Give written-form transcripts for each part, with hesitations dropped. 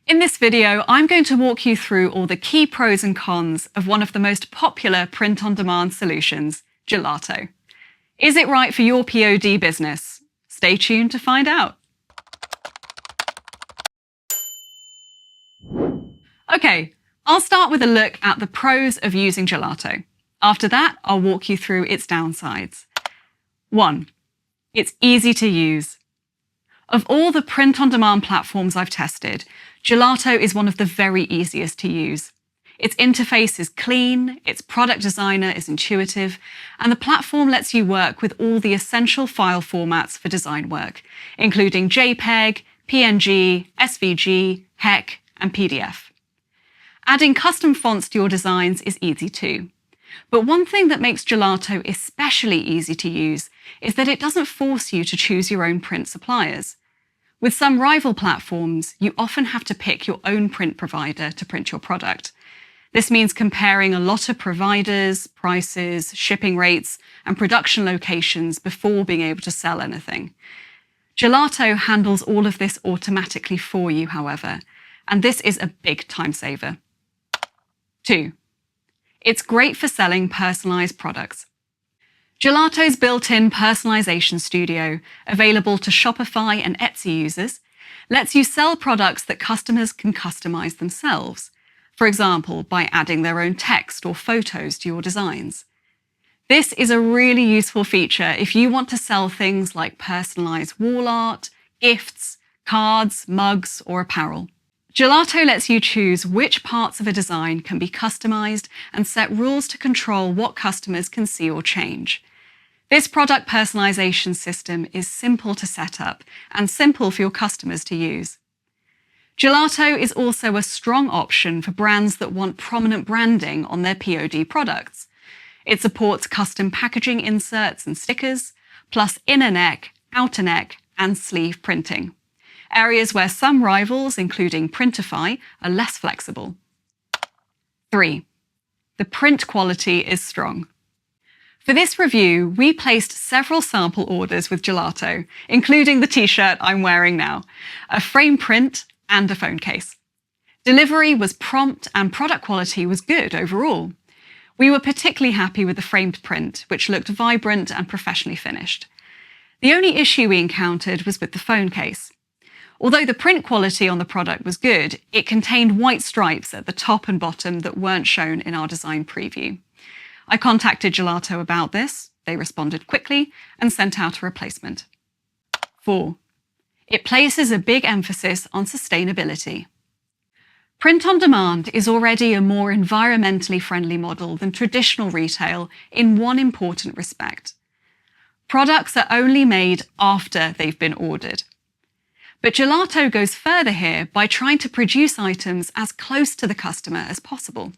In this video, I'm going to walk you through all the key pros and cons of one of the most popular print-on-demand solutions, Gelato. Is it right for your POD business? Stay tuned to find out. Okay, I'll start with a look at the pros of using Gelato. After that, I'll walk you through its downsides. 1. It's easy to use. Of all the print-on-demand platforms I've tested, Gelato is one of the very easiest to use. Its interface is clean, its product designer is intuitive, and the platform lets you work with all the essential file formats for design work, including JPEG, PNG, SVG, HEC, and PDF. Adding custom fonts to your designs is easy too. But one thing that makes Gelato especially easy to use is that it doesn't force you to choose your own print suppliers. With some rival platforms, you often have to pick your own print provider to print your product. This means comparing a lot of providers, prices, shipping rates, and production locations before being able to sell anything. Gelato handles all of this automatically for you, however, and this is a big time saver. 2. It's great for selling personalized products. Gelato's built-in Personalization Studio, available to Shopify and Etsy users, lets you sell products that customers can customize themselves, for example, by adding their own text or photos to your designs. This is a really useful feature if you want to sell things like personalized wall art, gifts, cards, mugs, or apparel. Gelato lets you choose which parts of a design can be customized and set rules to control what customers can see or change. This product personalization system is simple to set up and simple for your customers to use. Gelato is also a strong option for brands that want prominent branding on their POD products. It supports custom packaging inserts and stickers, plus inner neck, outer neck, and sleeve printing. Areas where some rivals, including Printify, are less flexible. 3. The print quality is strong. For this review, we placed several sample orders with Gelato, including the t-shirt I'm wearing now, a frame print, and a phone case. Delivery was prompt and product quality was good overall. We were particularly happy with the framed print, which looked vibrant and professionally finished. The only issue we encountered was with the phone case. Although the print quality on the product was good, it contained white stripes at the top and bottom that weren't shown in our design preview. I contacted Gelato about this, they responded quickly, and sent out a replacement. 4. It places a big emphasis on sustainability. Print on demand is already a more environmentally friendly model than traditional retail in one important respect. Products are only made after they've been ordered. But Gelato goes further here by trying to produce items as close to the customer as possible.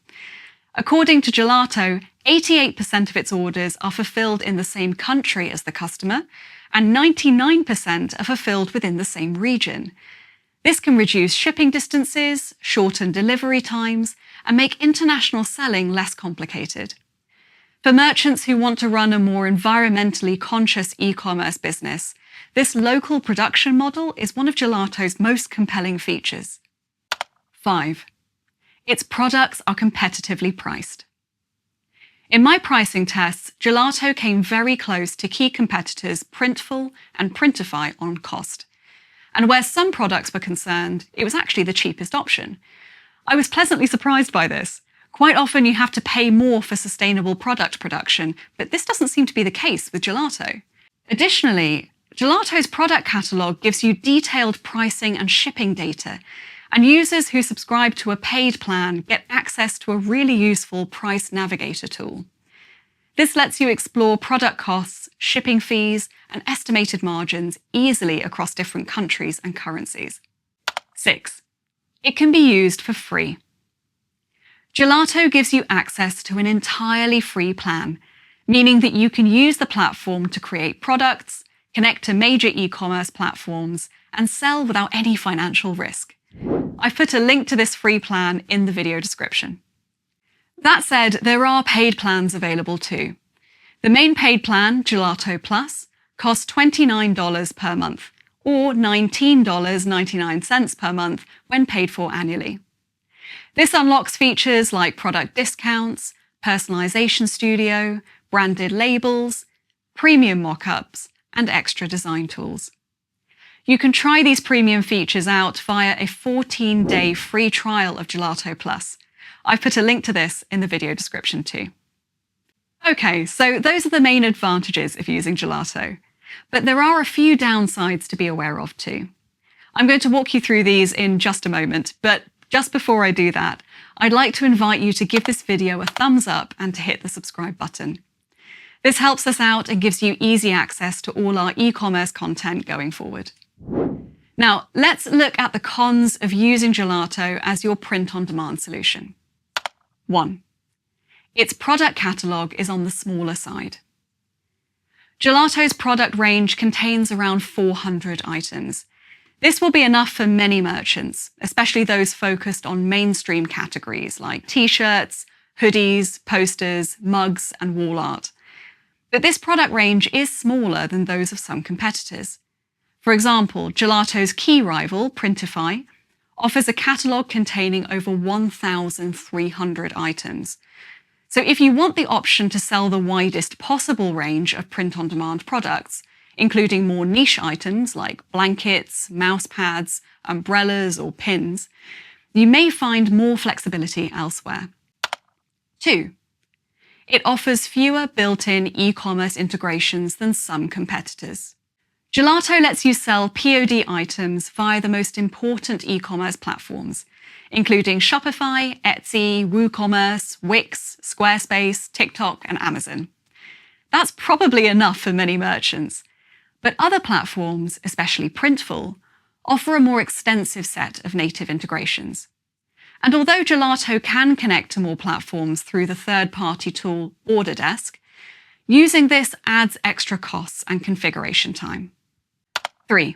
According to Gelato, 88% of its orders are fulfilled in the same country as the customer, and 99% are fulfilled within the same region. This can reduce shipping distances, shorten delivery times, and make international selling less complicated. For merchants who want to run a more environmentally conscious e-commerce business, this local production model is one of Gelato's most compelling features. 5. Its products are competitively priced. In my pricing tests, Gelato came very close to key competitors Printful and Printify on cost. And where some products were concerned, it was actually the cheapest option. I was pleasantly surprised by this. Quite often you have to pay more for sustainable product production, but this doesn't seem to be the case with Gelato. Additionally, Gelato's product catalogue gives you detailed pricing and shipping data, and users who subscribe to a paid plan get access to a really useful price navigator tool. This lets you explore product costs, shipping fees, and estimated margins easily across different countries and currencies. 6. It can be used for free. Gelato gives you access to an entirely free plan, meaning that you can use the platform to create products, connect to major e-commerce platforms, and sell without any financial risk. I've put a link to this free plan in the video description. That said, there are paid plans available too. The main paid plan, Gelato Plus, costs $29 per month, or $19.99 per month when paid for annually. This unlocks features like product discounts, Personalization Studio, branded labels, premium mockups, and extra design tools. You can try these premium features out via a 14-day free trial of Gelato Plus. I've put a link to this in the video description too. Okay, so those are the main advantages of using Gelato, but there are a few downsides to be aware of too. I'm going to walk you through these in just a moment, but just before I do that, I'd like to invite you to give this video a thumbs up and to hit the subscribe button. This helps us out and gives you easy access to all our e-commerce content going forward. Now, let's look at the cons of using Gelato as your print-on-demand solution. 1. Its product catalogue is on the smaller side. Gelato's product range contains around 400 items. This will be enough for many merchants, especially those focused on mainstream categories like t-shirts, hoodies, posters, mugs, and wall art. But this product range is smaller than those of some competitors. For example, Gelato's key rival, Printify, offers a catalogue containing over 1,300 items. So if you want the option to sell the widest possible range of print-on-demand products, including more niche items like blankets, mouse pads, umbrellas, or pins, you may find more flexibility elsewhere. 2. It offers fewer built-in e-commerce integrations than some competitors. Gelato lets you sell POD items via the most important e-commerce platforms, including Shopify, Etsy, WooCommerce, Wix, Squarespace, TikTok, and Amazon. That's probably enough for many merchants, but other platforms, especially Printful, offer a more extensive set of native integrations. And although Gelato can connect to more platforms through the third-party tool Orderdesk, using this adds extra costs and configuration time. 3.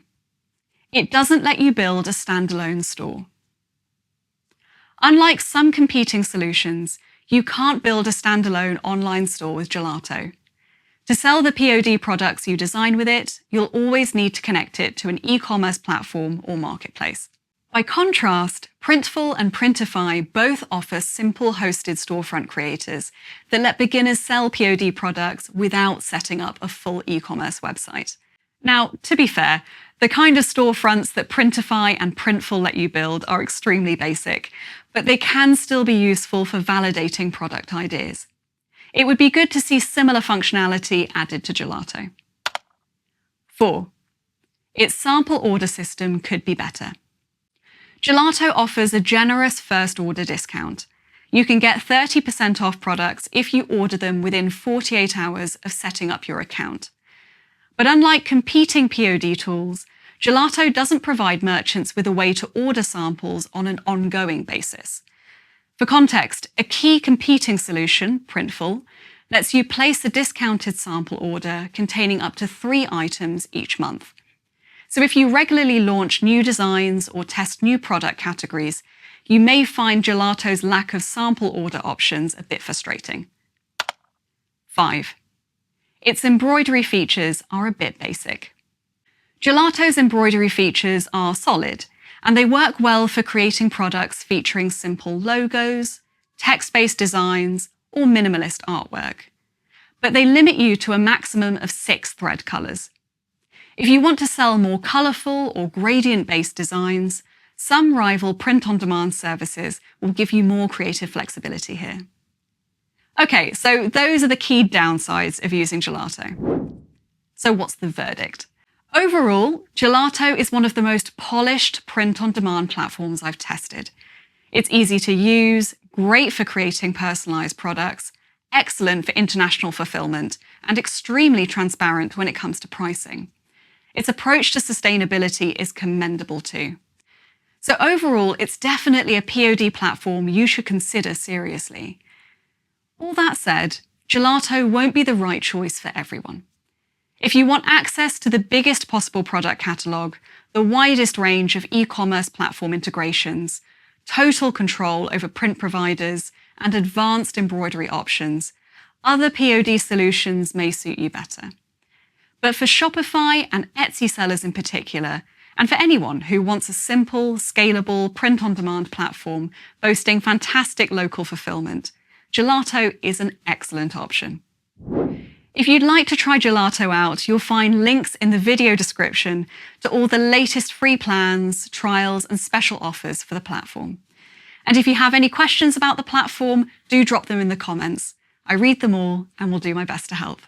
It doesn't let you build a standalone store. Unlike some competing solutions, you can't build a standalone online store with Gelato. To sell the POD products you design with it, you'll always need to connect it to an e-commerce platform or marketplace. By contrast, Printful and Printify both offer simple hosted storefront creators that let beginners sell POD products without setting up a full e-commerce website. Now, to be fair, the kind of storefronts that Printify and Printful let you build are extremely basic, but they can still be useful for validating product ideas. It would be good to see similar functionality added to Gelato. 4. Its sample order system could be better. Gelato offers a generous first order discount. You can get 30% off products if you order them within 48 hours of setting up your account. But unlike competing POD tools, Gelato doesn't provide merchants with a way to order samples on an ongoing basis. For context, a key competing solution, Printful, lets you place a discounted sample order containing up to 3 items each month. So if you regularly launch new designs or test new product categories, you may find Gelato's lack of sample order options a bit frustrating. 5. Its embroidery features are a bit basic. Gelato's embroidery features are solid, and they work well for creating products featuring simple logos, text-based designs, or minimalist artwork. But they limit you to a maximum of 6 thread colors. If you want to sell more colorful or gradient-based designs, some rival print-on-demand services will give you more creative flexibility here. Okay, so those are the key downsides of using Gelato. So what's the verdict? Overall, Gelato is one of the most polished print-on-demand platforms I've tested. It's easy to use, great for creating personalized products, excellent for international fulfillment, and extremely transparent when it comes to pricing. Its approach to sustainability is commendable too. So overall, it's definitely a POD platform you should consider seriously. All that said, Gelato won't be the right choice for everyone. If you want access to the biggest possible product catalogue, the widest range of e-commerce platform integrations, total control over print providers, and advanced embroidery options, other POD solutions may suit you better. But for Shopify and Etsy sellers in particular, and for anyone who wants a simple, scalable, print-on-demand platform boasting fantastic local fulfillment, Gelato is an excellent option. If you'd like to try Gelato out, you'll find links in the video description to all the latest free plans, trials, and special offers for the platform. And if you have any questions about the platform, do drop them in the comments. I read them all and will do my best to help.